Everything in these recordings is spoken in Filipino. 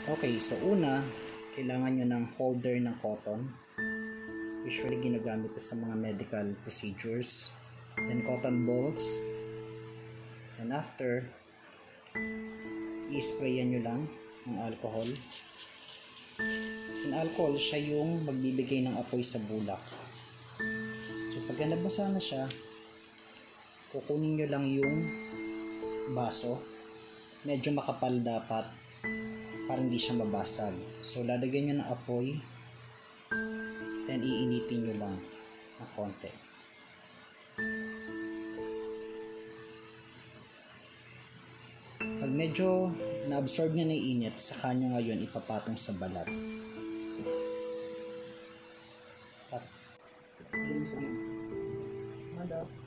Okay, so una, kailangan nyo ng holder ng cotton. Usually ginagamit ito sa mga medical procedures. Then cotton balls. And after, i-sprayan nyo lang ng alcohol. Yung alcohol, siya yung magbibigay ng apoy sa bulak. So pag nabasa na siya, kukunin nyo lang yung baso. Medyo makapal dapat para hindi siya mabasag. So lalagyan nyo ng apoy, then iinitin nyo lang ng konti. Pag medyo na-absorb nyo na yung init, saka nyo ngayon ipapatong sa balat.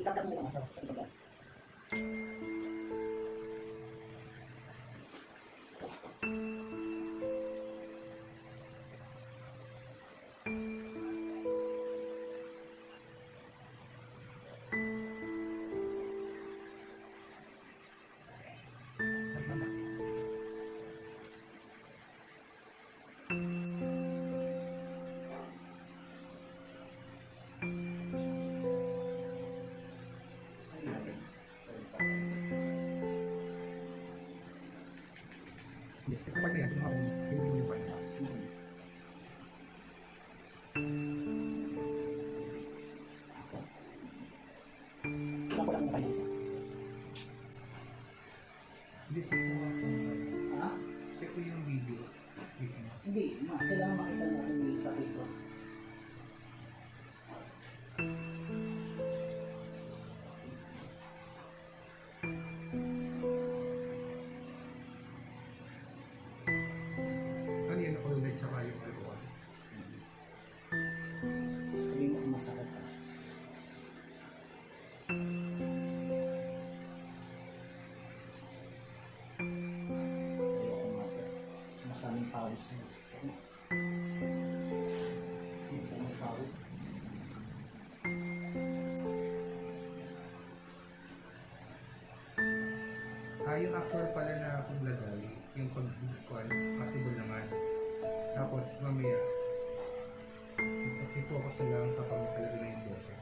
Itatap mo lang. Saan ko lang yung isa? Ha? Check ko yung video. Hindi, kailangan makita mo kung may itabi ko. Ano yun ako ulit tsaka yung alcohol? Sabi mo kung masakit ka. Ayoko nga po. Masaming pawis na. Masaming pawis. Yung actual pala na kung lagay, yung pag-call, possible naman. Tapos mamaya, i-focus na lang kapag nakalagay na yung boses.